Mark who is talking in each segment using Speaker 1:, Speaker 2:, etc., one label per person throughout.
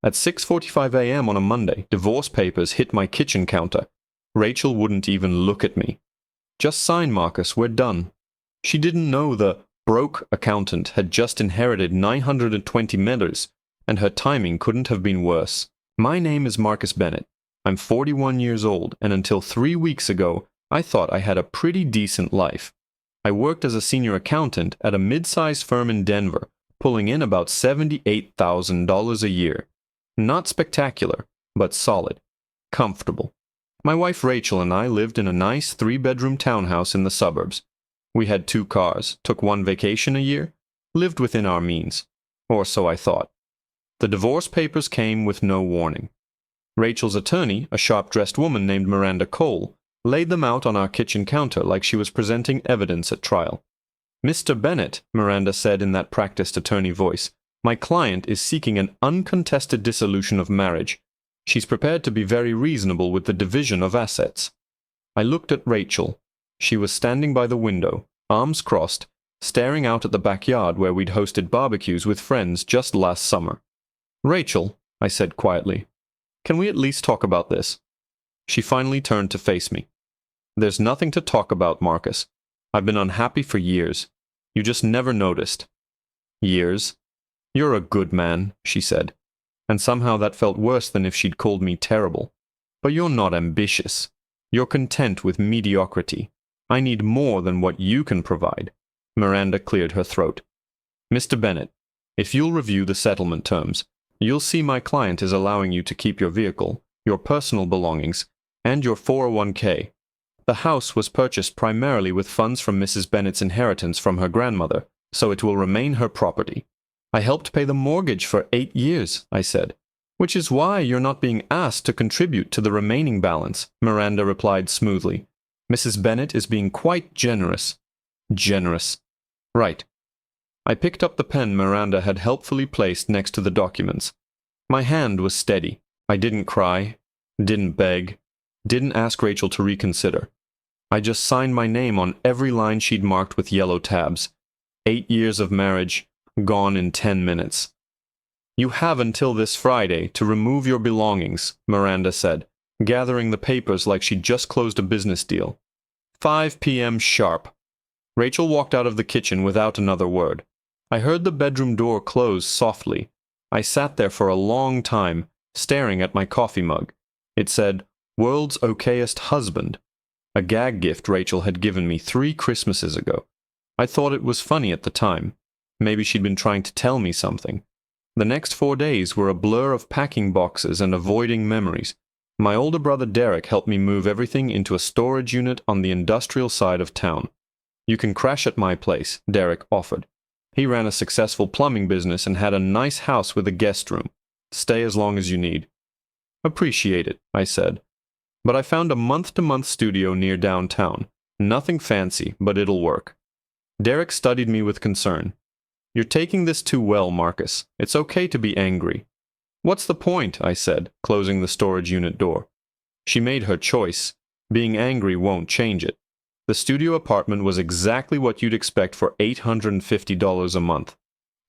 Speaker 1: At 6:45 a.m. on a Monday, divorce papers hit my kitchen counter. Rachel wouldn't even look at me. "Just sign, Marcus, we're done." She didn't know the broke accountant had just inherited $920, and her timing couldn't have been worse. My name is Marcus Bennett. I'm 41 years old, and until 3 weeks ago, I thought I had a pretty decent life. I worked as a senior accountant at a mid-sized firm in Denver, pulling in about $78,000 a year. Not spectacular, but solid. Comfortable. My wife Rachel and I lived in a nice 3-bedroom townhouse in the suburbs. We had 2 cars, took 1 vacation a year, lived within our means. Or so I thought. The divorce papers came with no warning. Rachel's attorney, a sharp-dressed woman named Miranda Cole, laid them out on our kitchen counter like she was presenting evidence at trial. "Mr. Bennett," Miranda said in that practiced attorney voice, "my client is seeking an uncontested dissolution of marriage. She's prepared to be very reasonable with the division of assets." I looked at Rachel. She was standing by the window, arms crossed, staring out at the backyard where we'd hosted barbecues with friends just last summer. "Rachel," I said quietly, "can we at least talk about this?" She finally turned to face me. "There's nothing to talk about, Marcus. I've been unhappy for years. You just never noticed." "Years? You're a good man," she said, and somehow that felt worse than if she'd called me terrible. "But you're not ambitious. You're content with mediocrity. I need more than what you can provide." Miranda cleared her throat. "Mr. Bennett, if you'll review the settlement terms, you'll see my client is allowing you to keep your vehicle, your personal belongings, and your 401k. The house was purchased primarily with funds from Mrs. Bennett's inheritance from her grandmother, so it will remain her property. I helped pay the mortgage for 8 years, I said. "Which is why you're not being asked to contribute to the remaining balance," Miranda replied smoothly. "Mrs. Bennett is being quite generous." Generous. Right. I picked up the pen Miranda had helpfully placed next to the documents. My hand was steady. I didn't cry, didn't beg, didn't ask Rachel to reconsider. I just signed my name on every line she'd marked with yellow tabs. 8 years of marriage, gone in 10 minutes. "You have until this Friday to remove your belongings," Miranda said, gathering the papers like she'd just closed a business deal. 5 p.m. sharp. Rachel walked out of the kitchen without another word. I heard the bedroom door close softly. I sat there for a long time, staring at my coffee mug. It said, "World's Okayest Husband," a gag gift Rachel had given me 3 Christmases ago. I thought it was funny at the time. Maybe she'd been trying to tell me something. The next 4 days were a blur of packing boxes and avoiding memories. My older brother Derek helped me move everything into a storage unit on the industrial side of town. "You can crash at my place," Derek offered. He ran a successful plumbing business and had a nice house with a guest room. "Stay as long as you need." "Appreciate it," I said. But I found a month-to-month studio near downtown. Nothing fancy, but it'll work. Derek studied me with concern. "You're taking this too well, Marcus. It's okay to be angry." "What's the point?" I said, closing the storage unit door. She made her choice. Being angry won't change it. The studio apartment was exactly what you'd expect for $850 a month.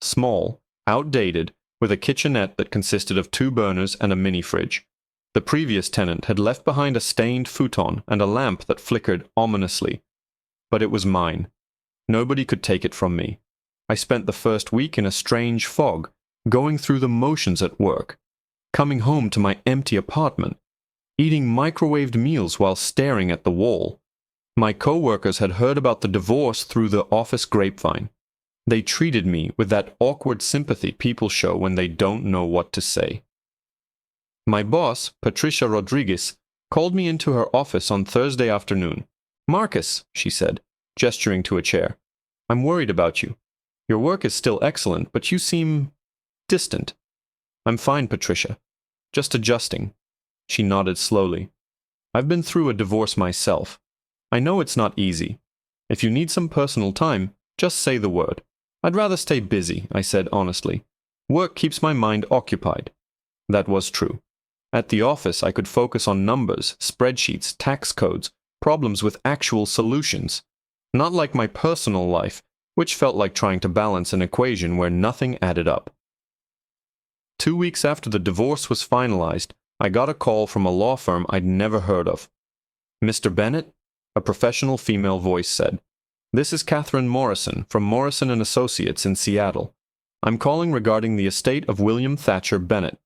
Speaker 1: Small, outdated, with a kitchenette that consisted of 2 burners and a mini-fridge. The previous tenant had left behind a stained futon and a lamp that flickered ominously. But it was mine. Nobody could take it from me. I spent the first week in a strange fog, going through the motions at work, coming home to my empty apartment, eating microwaved meals while staring at the wall. My co-workers had heard about the divorce through the office grapevine. They treated me with that awkward sympathy people show when they don't know what to say. My boss, Patricia Rodriguez, called me into her office on Thursday afternoon. "Marcus," she said, gesturing to a chair, "I'm worried about you. Your work is still excellent, but you seem distant." "I'm fine, Patricia. Just adjusting." She nodded slowly. "I've been through a divorce myself. I know it's not easy. If you need some personal time, just say the word." "I'd rather stay busy," I said honestly. "Work keeps my mind occupied." That was true. At the office, I could focus on numbers, spreadsheets, tax codes, problems with actual solutions. Not like my personal life, which felt like trying to balance an equation where nothing added up. 2 weeks after the divorce was finalized, I got a call from a law firm I'd never heard of. "Mr. Bennett?" a professional female voice said. "This is Catherine Morrison from Morrison & Associates in Seattle. I'm calling regarding the estate of William Thatcher Bennett."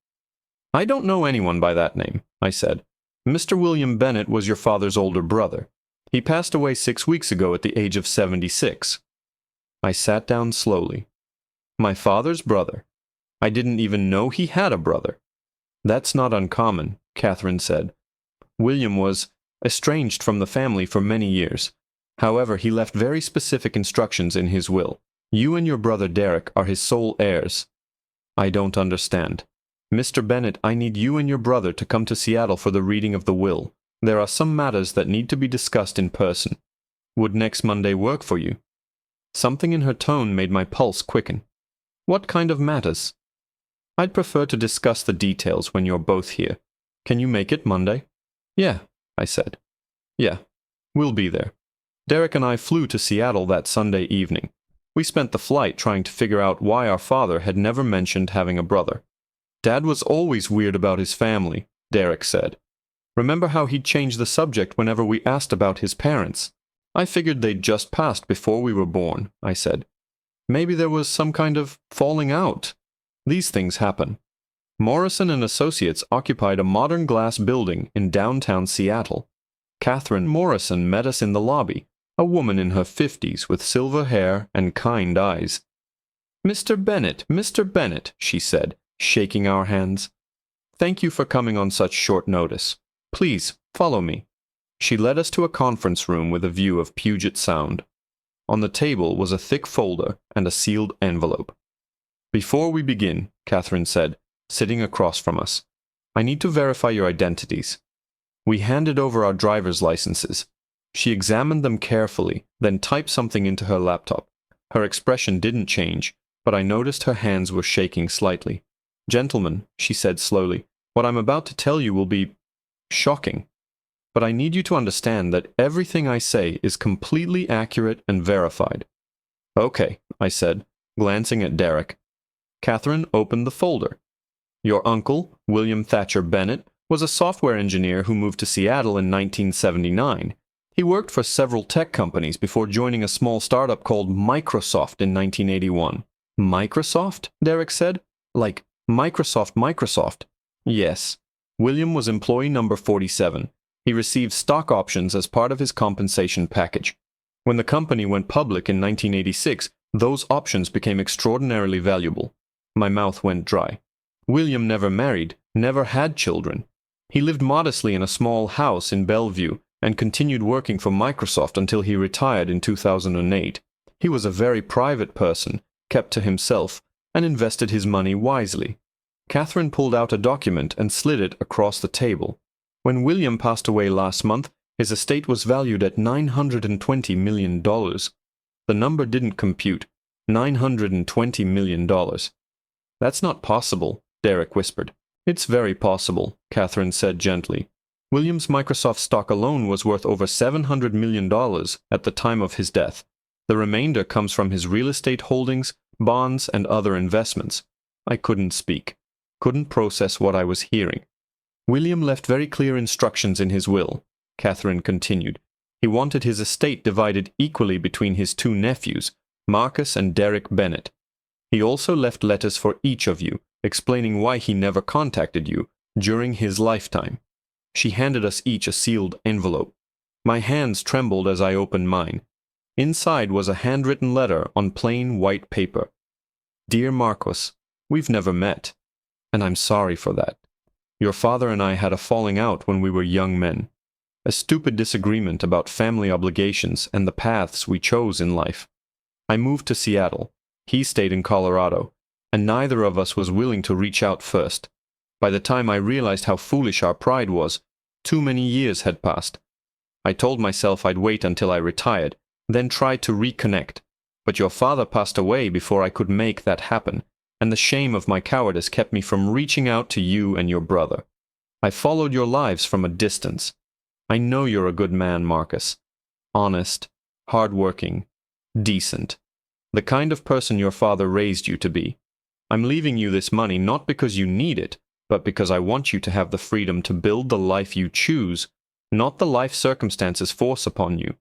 Speaker 1: "I don't know anyone by that name," I said. "Mr. William Bennett was your father's older brother. He passed away 6 weeks ago at the age of 76. I sat down slowly. My father's brother. I didn't even know he had a brother. "That's not uncommon," Catherine said. "William was estranged from the family for many years. However, he left very specific instructions in his will. You and your brother Derek are his sole heirs." "I don't understand." "Mr. Bennett, I need you and your brother to come to Seattle for the reading of the will. There are some matters that need to be discussed in person. Would next Monday work for you?" Something in her tone made my pulse quicken. "What kind of matters?" "I'd prefer to discuss the details when you're both here. Can you make it Monday?" "Yeah," I said. "Yeah, we'll be there." Derek and I flew to Seattle that Sunday evening. We spent the flight trying to figure out why our father had never mentioned having a brother. "Dad was always weird about his family," Derek said. "Remember how he'd change the subject whenever we asked about his parents?" "I figured they'd just passed before we were born," I said. "Maybe there was some kind of falling out. These things happen." Morrison & Associates occupied a modern glass building in downtown Seattle. Catherine Morrison met us in the lobby, a woman in her 50s with silver hair and kind eyes. Mr. Bennett, she said, shaking our hands. "Thank you for coming on such short notice. Please, follow me." She led us to a conference room with a view of Puget Sound. On the table was a thick folder and a sealed envelope. "Before we begin," Catherine said, sitting across from us, "I need to verify your identities." We handed over our driver's licenses. She examined them carefully, then typed something into her laptop. Her expression didn't change, but I noticed her hands were shaking slightly. "Gentlemen," she said slowly, "what I'm about to tell you will be shocking. But I need you to understand that everything I say is completely accurate and verified." "Okay," I said, glancing at Derek. Catherine opened the folder. "Your uncle, William Thatcher Bennett, was a software engineer who moved to Seattle in 1979. He worked for several tech companies before joining a small startup called Microsoft in 1981. "Microsoft?" Derek said. "Like Microsoft?" "Yes. William was employee number 47. He received stock options as part of his compensation package. When the company went public in 1986, those options became extraordinarily valuable." My mouth went dry. "William never married, never had children. He lived modestly in a small house in Bellevue and continued working for Microsoft until he retired in 2008. He was a very private person, kept to himself, and invested his money wisely." Catherine pulled out a document and slid it across the table. "When William passed away last month, his estate was valued at $920 million. The number didn't compute. $920 million. "That's not possible," Derek whispered. "It's very possible," Catherine said gently. "William's Microsoft stock alone was worth over $700 million at the time of his death. The remainder comes from his real estate holdings, bonds, and other investments." I couldn't speak, couldn't process what I was hearing. "William left very clear instructions in his will," Catherine continued. "He wanted his estate divided equally between his two nephews, Marcus and Derek Bennett. He also left letters for each of you, explaining why he never contacted you during his lifetime." She handed us each a sealed envelope. My hands trembled as I opened mine. Inside was a handwritten letter on plain white paper. "Dear Marcus, we've never met, and I'm sorry for that. Your father and I had a falling out when we were young men. A stupid disagreement about family obligations and the paths we chose in life. I moved to Seattle. He stayed in Colorado, and neither of us was willing to reach out first. By the time I realized how foolish our pride was, too many years had passed. I told myself I'd wait until I retired, then try to reconnect. But your father passed away before I could make that happen, and the shame of my cowardice kept me from reaching out to you and your brother. I followed your lives from a distance. I know you're a good man, Marcus. Honest, hardworking, decent. The kind of person your father raised you to be. I'm leaving you this money not because you need it, but because I want you to have the freedom to build the life you choose, not the life circumstances force upon you.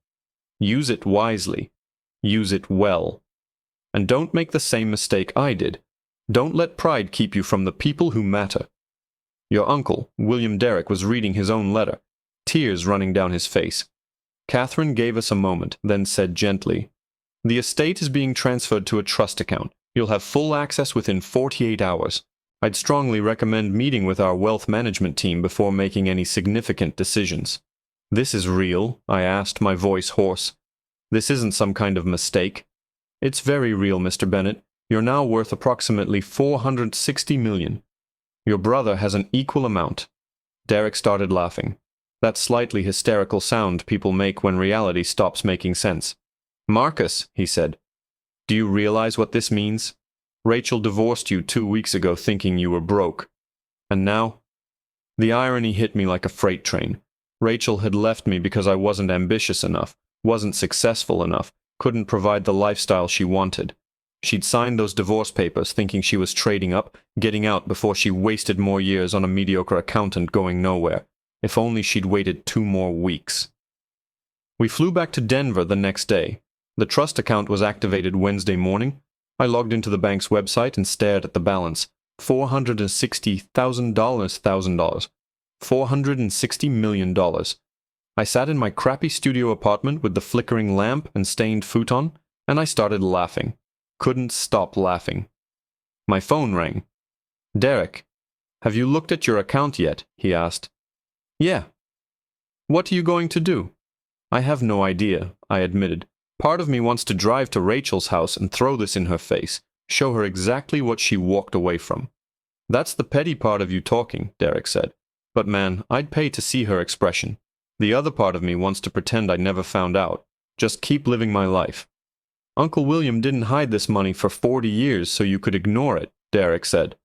Speaker 1: Use it wisely. Use it well. And don't make the same mistake I did. Don't let pride keep you from the people who matter. Your uncle, William Derrick, was reading his own letter, tears running down his face. Catherine gave us a moment, then said gently, "The estate is being transferred to a trust account. You'll have full access within 48 hours. I'd strongly recommend meeting with our wealth management team before making any significant decisions." "This is real?" I asked, my voice hoarse. "This isn't some kind of mistake?" "It's very real, Mr. Bennett. You're now worth approximately $460 million. Your brother has an equal amount." Derek started laughing. That slightly hysterical sound people make when reality stops making sense. "Marcus," he said, "do you realize what this means? Rachel divorced you 2 weeks ago thinking you were broke. And now?" The irony hit me like a freight train. Rachel had left me because I wasn't ambitious enough, wasn't successful enough, couldn't provide the lifestyle she wanted. She'd signed those divorce papers thinking she was trading up, getting out before she wasted more years on a mediocre accountant going nowhere. If only she'd waited 2 more weeks. We flew back to Denver the next day. The trust account was activated Wednesday morning. I logged into the bank's website and stared at the balance. $460,000. $460 million. I sat in my crappy studio apartment with the flickering lamp and stained futon, and I started laughing. Couldn't stop laughing. My phone rang. "Derek, have you looked at your account yet?" he asked. "Yeah." "What are you going to do?" "I have no idea," I admitted. "Part of me wants to drive to Rachel's house and throw this in her face, show her exactly what she walked away from." "That's the petty part of you talking," Derek said. "But man, I'd pay to see her expression. The other part of me wants to pretend I never found out. Just keep living my life." "Uncle William didn't hide this money for 40 years so you could ignore it," Derek said.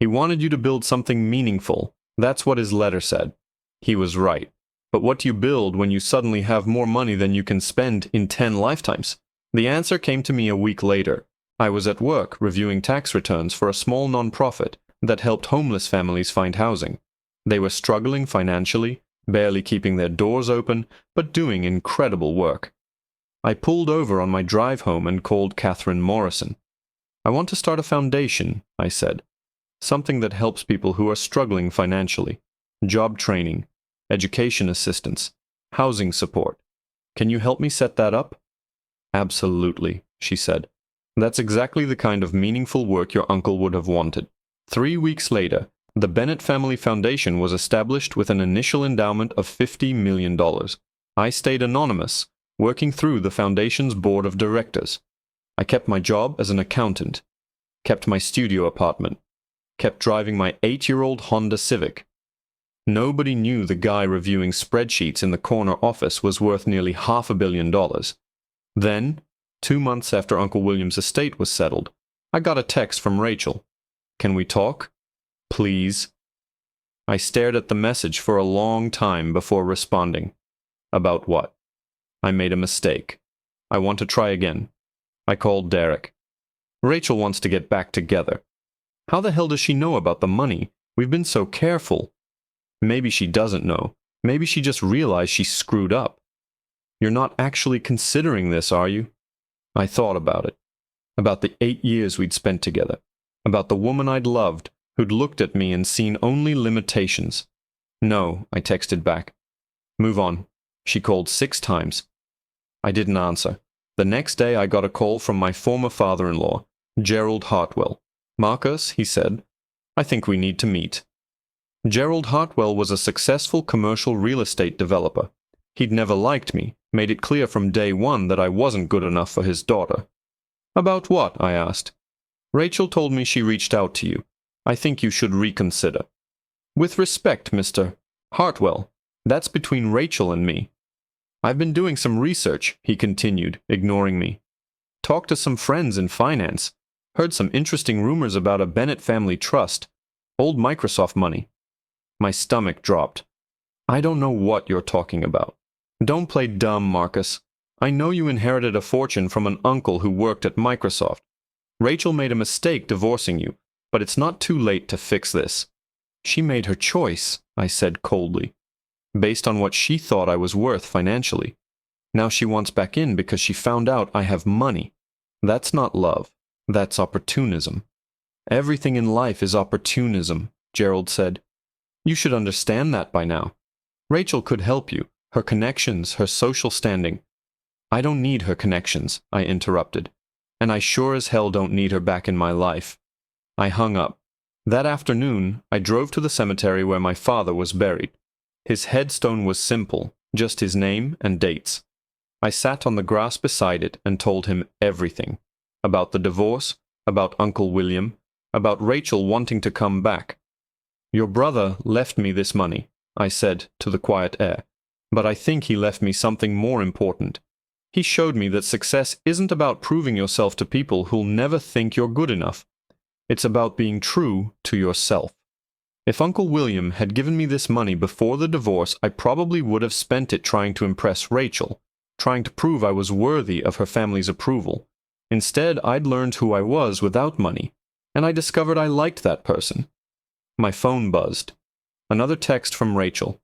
Speaker 1: "He wanted you to build something meaningful. That's what his letter said." He was right. But what do you build when you suddenly have more money than you can spend in 10 lifetimes? The answer came to me a week later. I was at work reviewing tax returns for a small nonprofit that helped homeless families find housing. They were struggling financially, barely keeping their doors open, but doing incredible work. I pulled over on my drive home and called Catherine Morrison. "I want to start a foundation," I said. "Something that helps people who are struggling financially. Job training, education assistance, housing support. Can you help me set that up?" "Absolutely," she said. "That's exactly the kind of meaningful work your uncle would have wanted." 3 weeks later, the Bennett Family Foundation was established with an initial endowment of $50 million. I stayed anonymous, working through the foundation's board of directors. I kept my job as an accountant, kept my studio apartment, kept driving my 8-year-old Honda Civic. Nobody knew the guy reviewing spreadsheets in the corner office was worth nearly $500 million. Then, 2 months after Uncle William's estate was settled, I got a text from Rachel. "Can we talk? Please?" I stared at the message for a long time before responding. "About what?" "I made a mistake. I want to try again." I called Derek. "Rachel wants to get back together." "How the hell does she know about the money? We've been so careful." "Maybe she doesn't know. Maybe she just realized she screwed up." "You're not actually considering this, are you?" I thought about it. About the 8 years we'd spent together. About the woman I'd loved, who'd looked at me and seen only limitations. "No," I texted back. "Move on." She called 6 times. I didn't answer. The next day I got a call from my former father-in-law, Gerald Hartwell. "Marcus," he said, "I think we need to meet." Gerald Hartwell was a successful commercial real estate developer. He'd never liked me, made it clear from day one that I wasn't good enough for his daughter. "About what?" I asked. "Rachel told me she reached out to you. I think you should reconsider." "With respect, Mr. Hartwell, that's between Rachel and me." "I've been doing some research," he continued, ignoring me. "Talked to some friends in finance. Heard some interesting rumors about a Bennett family trust. Old Microsoft money." My stomach dropped. "I don't know what you're talking about." "Don't play dumb, Marcus. I know you inherited a fortune from an uncle who worked at Microsoft. Rachel made a mistake divorcing you, but it's not too late to fix this. She made her choice, I said coldly, based on what she thought I was worth financially. Now she wants back in because she found out I have money. That's not love. That's opportunism. Everything in life is opportunism, Gerald said. You should understand that by now. Rachel could help you. Her connections, her social standing. I don't need her connections, I interrupted. And I sure as hell don't need her back in my life. I hung up. That afternoon, I drove to the cemetery where my father was buried. His headstone was simple, just his name and dates. I sat on the grass beside it and told him everything. About the divorce, about Uncle William, about Rachel wanting to come back. Your brother left me this money, I said to the quiet air, but I think he left me something more important. He showed me that success isn't about proving yourself to people who'll never think you're good enough. It's about being true to yourself. If Uncle William had given me this money before the divorce, I probably would have spent it trying to impress Rachel, trying to prove I was worthy of her family's approval. Instead, I'd learned who I was without money, and I discovered I liked that person. My phone buzzed. Another text from Rachel.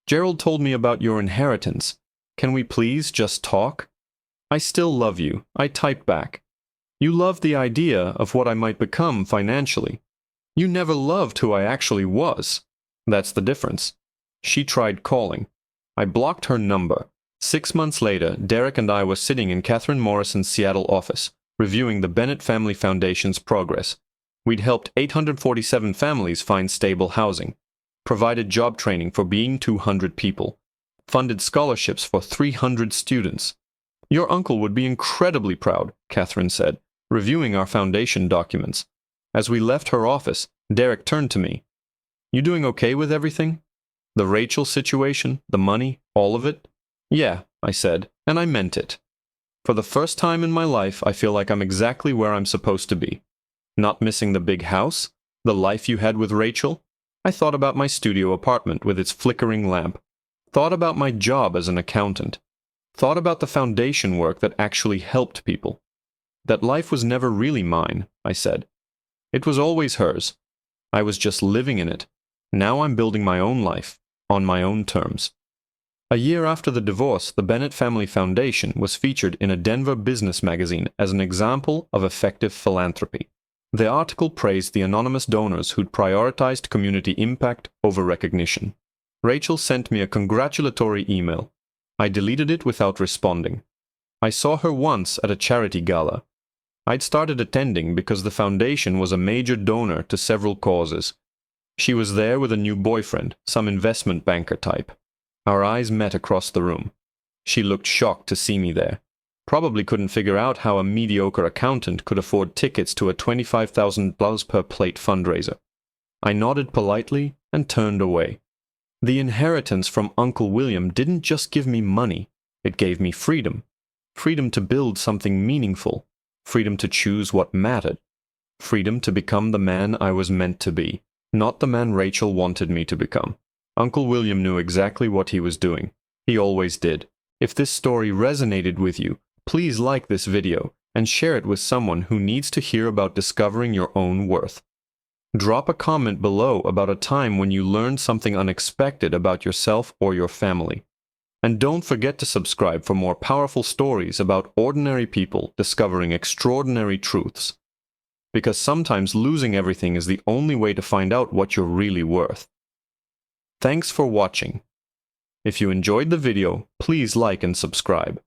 Speaker 1: Gerald told me about your inheritance. Can we please just talk? I still love you, I typed back. You love the idea of what I might become financially. You never loved who I actually was. That's the difference. She tried calling. I blocked her number. 6 months later, Derek and I were sitting in Catherine Morrison's Seattle office, reviewing the Bennett Family Foundation's progress. We'd helped 847 families find stable housing, provided job training for being 200 people, funded scholarships for 300 students. Your uncle would be incredibly proud, Catherine said, reviewing our foundation documents. As we left her office, Derek turned to me. You doing okay with everything? The Rachel situation, the money, all of it? Yeah, I said, and I meant it. For the first time in my life, I feel like I'm exactly where I'm supposed to be. Not missing the big house, the life you had with Rachel. I thought about my studio apartment with its flickering lamp. Thought about my job as an accountant. Thought about the foundation work that actually helped people. That life was never really mine, I said. It was always hers. I was just living in it. Now I'm building my own life, on my own terms. A year after the divorce, the Bennett Family Foundation was featured in a Denver business magazine as an example of effective philanthropy. The article praised the anonymous donors who'd prioritized community impact over recognition. Rachel sent me a congratulatory email. I deleted it without responding. I saw her once at a charity gala. I'd started attending because the foundation was a major donor to several causes. She was there with a new boyfriend, some investment banker type. Our eyes met across the room. She looked shocked to see me there. Probably couldn't figure out how a mediocre accountant could afford tickets to a $25,000 per plate fundraiser. I nodded politely and turned away. The inheritance from Uncle William didn't just give me money, it gave me freedom. Freedom to build something meaningful. Freedom to choose what mattered. Freedom to become the man I was meant to be, not the man Rachel wanted me to become. Uncle William knew exactly what he was doing. He always did. If this story resonated with you, please like this video and share it with someone who needs to hear about discovering your own worth. Drop a comment below about a time when you learned something unexpected about yourself or your family. And don't forget to subscribe for more powerful stories about ordinary people discovering extraordinary truths. Because sometimes losing everything is the only way to find out what you're really worth. Thanks for watching. If you enjoyed the video, please like and subscribe.